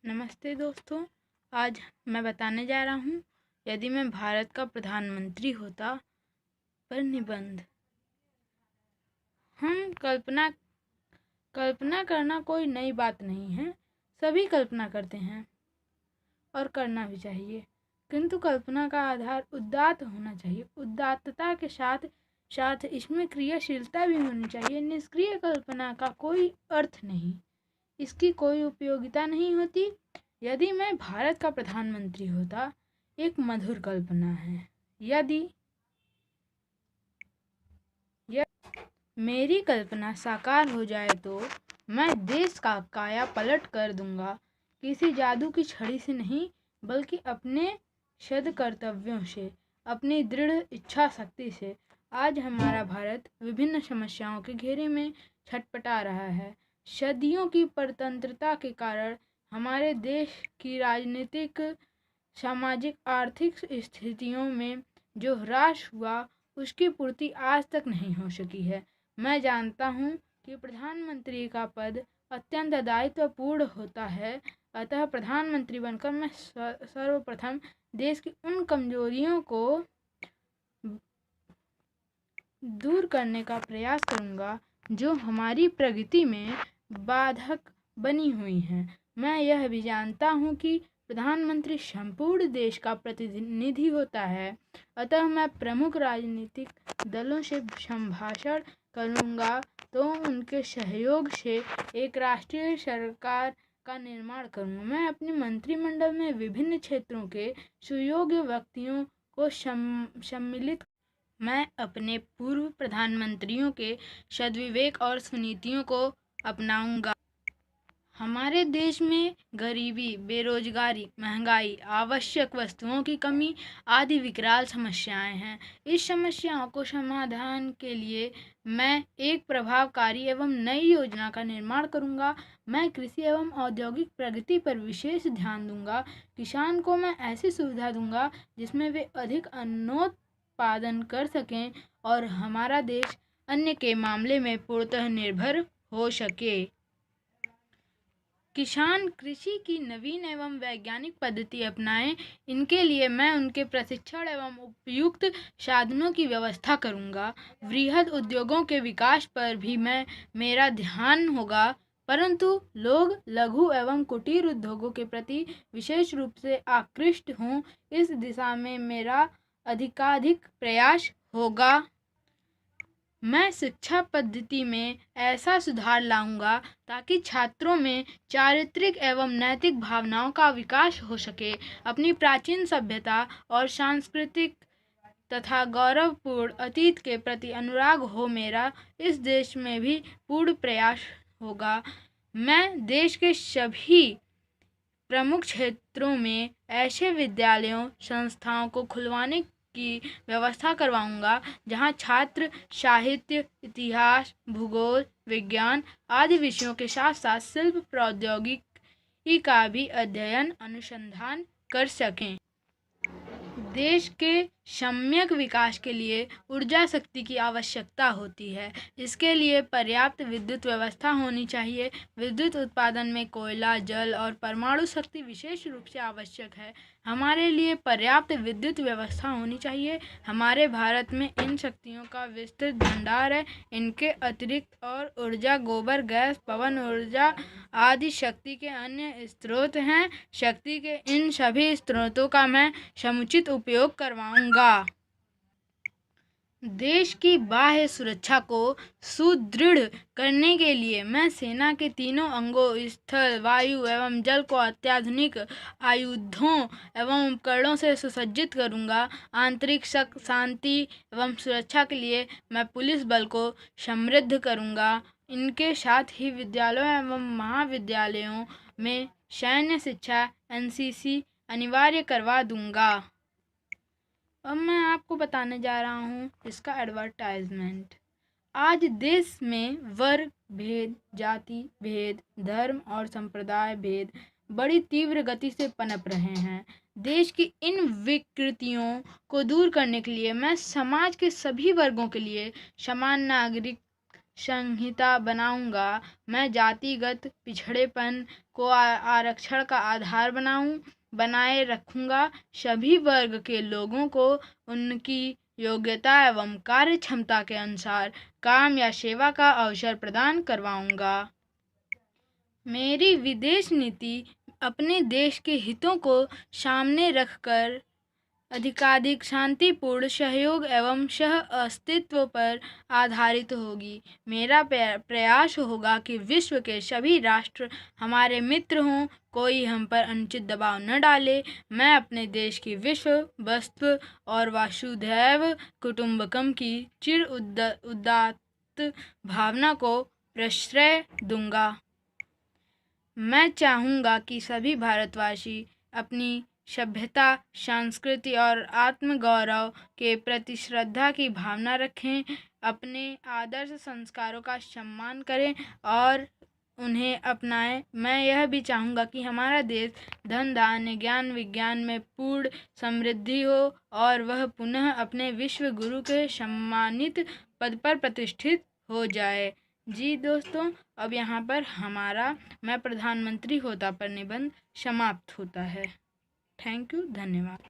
नमस्ते दोस्तों। आज मैं बताने जा रहा हूँ, यदि मैं भारत का प्रधानमंत्री होता पर निबंध। हम कल्पना करना कोई नई बात नहीं है। सभी कल्पना करते हैं और करना भी चाहिए, किंतु कल्पना का आधार उदात्त होना चाहिए। उदात्तता के साथ साथ इसमें क्रियाशीलता भी होनी चाहिए। निष्क्रिय कल्पना का कोई अर्थ नहीं, इसकी कोई उपयोगिता नहीं होती। यदि मैं भारत का प्रधानमंत्री होता, एक मधुर कल्पना है। यदि मेरी कल्पना साकार हो जाए तो मैं देश का काया पलट कर दूंगा। किसी जादू की छड़ी से नहीं, बल्कि अपने सद कर्तव्यों से, अपनी दृढ़ इच्छा शक्ति से। आज हमारा भारत विभिन्न समस्याओं के घेरे में छटपटा रहा है। सदियों की परतंत्रता के कारण हमारे देश की राजनीतिक, सामाजिक, आर्थिक स्थितियों में जो ह्रास हुआ, उसकी पूर्ति आज तक नहीं हो सकी है। मैं जानता हूँ कि प्रधानमंत्री का पद अत्यंत दायित्वपूर्ण होता है, अतः प्रधानमंत्री बनकर मैं सर्वप्रथम देश की उन कमजोरियों को दूर करने का प्रयास करूँगा जो हमारी प्रगति में बाधक बनी हुई हैं। मैं यह भी जानता हूँ कि प्रधानमंत्री संपूर्ण देश का प्रतिनिधि होता है, अतः मैं प्रमुख राजनीतिक दलों से संभाषण करूँगा तो उनके सहयोग से एक राष्ट्रीय सरकार का निर्माण करूँगा। मैं अपने मंत्रिमंडल में विभिन्न क्षेत्रों के सुयोग्य व्यक्तियों को सम्मिलित। मैं अपने पूर्व प्रधानमंत्रियों के सद्विवेक और सुनीतियों को अपनाऊंगा। हमारे देश में गरीबी, बेरोजगारी, महंगाई, आवश्यक वस्तुओं की कमी आदि विकराल समस्याएं हैं। इस समस्याओं को समाधान के लिए मैं एक प्रभावकारी एवं नई योजना का निर्माण करूंगा। मैं कृषि एवं औद्योगिक प्रगति पर विशेष ध्यान दूंगा। किसान को मैं ऐसी सुविधा दूंगा जिसमें वे अधिक अन्नोत्पादन कर सकें और हमारा देश अन्न के मामले में पूर्णतः निर्भर हो सके। किसान कृषि की नवीन एवं वैज्ञानिक पद्धति अपनाएं। इनके लिए मैं उनके प्रशिक्षण एवं उपयुक्त साधनों की व्यवस्था करूंगा। वृहद उद्योगों के विकास पर भी मेरा ध्यान होगा, परंतु लोग लघु एवं कुटीर उद्योगों के प्रति विशेष रूप से आकृष्ट हों, इस दिशा में मेरा अधिकाधिक प्रयास होगा। मैं शिक्षा पद्धति में ऐसा सुधार लाऊंगा ताकि छात्रों में चारित्रिक एवं नैतिक भावनाओं का विकास हो सके। अपनी प्राचीन सभ्यता और सांस्कृतिक तथा गौरवपूर्ण अतीत के प्रति अनुराग हो मेरा इस देश में भी पूर्ण प्रयास होगा। मैं देश के सभी प्रमुख क्षेत्रों में ऐसे विद्यालयों, संस्थाओं को खुलवाने की व्यवस्था करवाऊंगा जहां छात्र साहित्य, इतिहास, भूगोल, विज्ञान आदि विषयों के साथ साथ शिल्प प्रौद्योगिकी का भी अध्ययन अनुसंधान कर सकें। देश के सम्यक विकास के लिए ऊर्जा शक्ति की आवश्यकता होती है। इसके लिए पर्याप्त विद्युत व्यवस्था होनी चाहिए। विद्युत उत्पादन में कोयला, जल और परमाणु शक्ति विशेष रूप से आवश्यक है। हमारे लिए पर्याप्त विद्युत व्यवस्था होनी चाहिए। हमारे भारत में इन शक्तियों का विस्तृत भंडार है। इनके अतिरिक्त और ऊर्जा, गोबर गैस, पवन ऊर्जा आदि शक्ति के अन्य स्रोत हैं। शक्ति के इन सभी स्रोतों का मैं समुचित उपयोग करवाऊंगा। देश की बाह्य सुरक्षा को सुदृढ़ करने के लिए मैं सेना के तीनों अंगों स्थल, वायु एवं जल को अत्याधुनिक आयुधों एवं उपकरणों से सुसज्जित करूंगा। आंतरिक शांति एवं सुरक्षा के लिए मैं पुलिस बल को समृद्ध करूंगा। इनके साथ ही विद्यालयों एवं महाविद्यालयों में सैन्य शिक्षा NCC अनिवार्य करवा दूंगा। अब मैं आपको बताने जा रहा हूँ इसका एडवर्टाइजमेंट। आज देश में वर्ग भेद, जाति भेद, धर्म और संप्रदाय भेद बड़ी तीव्र गति से पनप रहे हैं। देश की इन विकृतियों को दूर करने के लिए मैं समाज के सभी वर्गों के लिए समान नागरिक संहिता बनाऊंगा। मैं जातिगत पिछड़ेपन को आरक्षण का आधार बनाए रखूंगा। सभी वर्ग के लोगों को उनकी योग्यता एवं कार्य क्षमता के अनुसार काम या सेवा का अवसर प्रदान करवाऊंगा। मेरी विदेश नीति अपने देश के हितों को सामने रखकर अधिकाधिक शांतिपूर्ण सहयोग एवं सह अस्तित्व पर आधारित होगी। मेरा प्रयास होगा कि विश्व के सभी राष्ट्र हमारे मित्र हों, कोई हम पर अनुचित दबाव न डाले। मैं अपने देश की विश्व वस्तु और वसुधैव कुटुंबकम की चिर उदात्त भावना को प्रश्रय दूंगा। मैं चाहूँगा कि सभी भारतवासी अपनी सभ्यता, संस्कृति और आत्मगौरव के प्रति श्रद्धा की भावना रखें, अपने आदर्श संस्कारों का सम्मान करें और उन्हें अपनाएं। मैं यह भी चाहूँगा कि हमारा देश धन धान्य ज्ञान विज्ञान में पूर्ण समृद्धि हो और वह पुनः अपने विश्व गुरु के सम्मानित पद पर प्रतिष्ठित हो जाए। जी दोस्तों, अब यहाँ पर हमारा मैं प्रधानमंत्री होता पर निबंध समाप्त होता है। थैंक यू, धन्यवाद।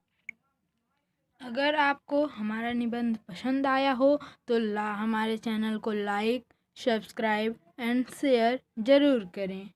अगर आपको हमारा निबंध पसंद आया हो तो हमारे चैनल को लाइक, सब्सक्राइब एंड शेयर ज़रूर करें।